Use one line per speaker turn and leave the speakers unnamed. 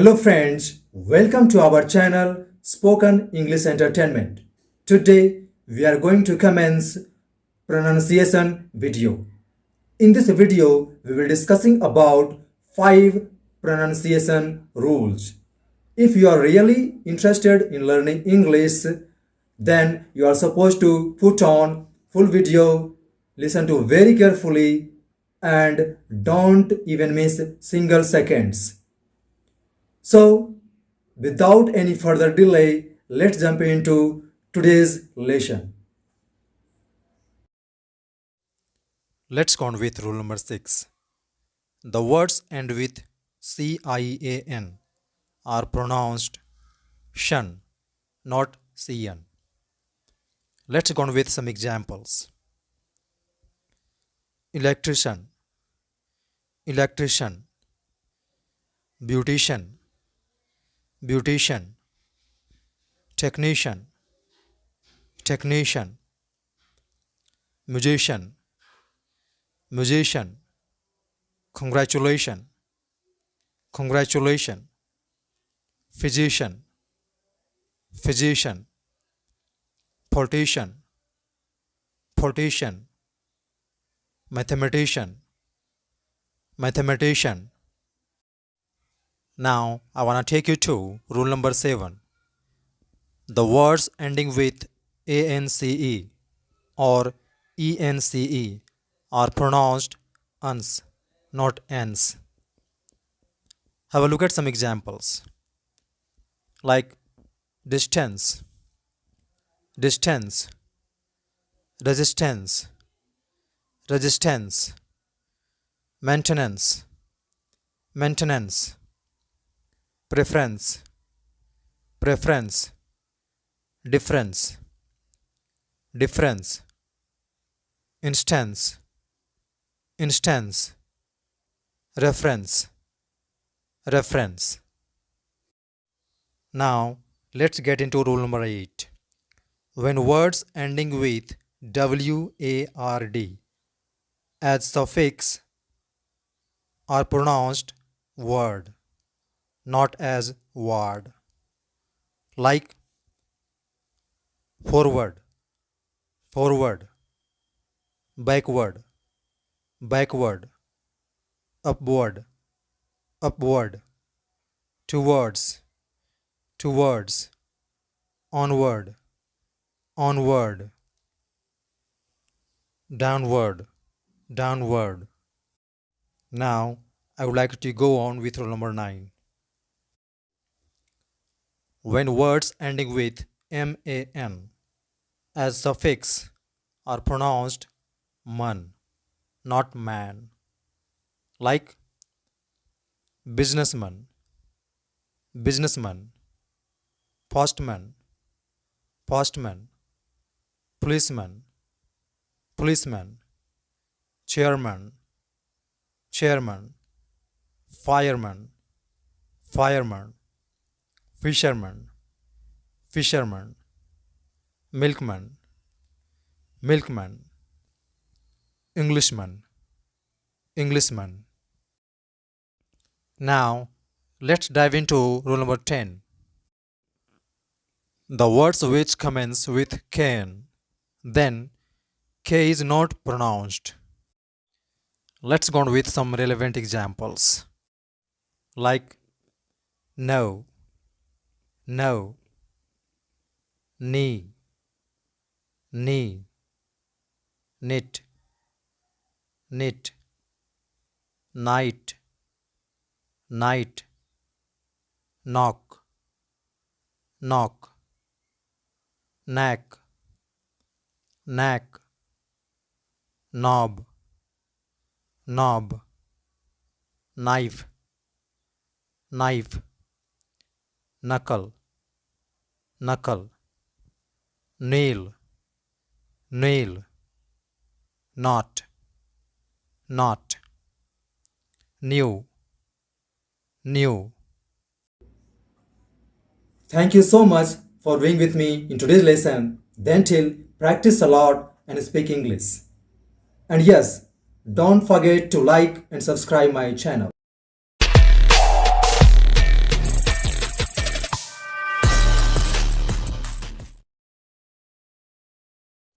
Hello friends, welcome to our channel Spoken English Entertainment. Today we are going to commence pronunciation video. In this video we will discussing about 5 pronunciation rules. If you are really interested in learning English, then you are supposed to put on full video, listen to very carefully and don't even miss single seconds. So, without any further delay, let's jump into today's lesson. Let's go on with rule number 6. The words end with CIAN are pronounced shun, not CN. Let's go on with some examples. Electrician, electrician, beautician, beautician, technician, technician, musician, musician, congratulation, congratulation, physician, physician, politician, politician, mathematician, mathematician. Now, I want to take you to rule number 7. The words ending with ANCE or ENCE are pronounced uns, not ens. Have a look at some examples like distance, distance, resistance, resistance, maintenance, maintenance, preference, preference, difference, difference, instance, instance, reference, reference. Now let's get into rule number 8. When words ending with WARD as suffix are pronounced word, not as word, like forward, forward, backward, backward, upward, upward, towards, towards, onward, onward, downward, downward. Now I would like to go on with rule number 9. When words ending with MAN as suffix are pronounced man, not man, like businessman, businessman, postman, postman, policeman, policeman, chairman, chairman, fireman, fireman, fisherman, fisherman, milkman, milkman, englishman, englishman. Now let's dive into rule number 10. The words which commence with can, then K is not pronounced. Let's go on with some relevant examples like no, no, knee, knee, knit, knit, night, night, knock, knock, knack, knack, knob, knob, knife, knife, knuckle, knuckle, nail, nail, knot, knot, new, new. Thank you so much for being with me in today's lesson. Then till practice a lot and speak English. And yes, don't forget to like and subscribe my channel.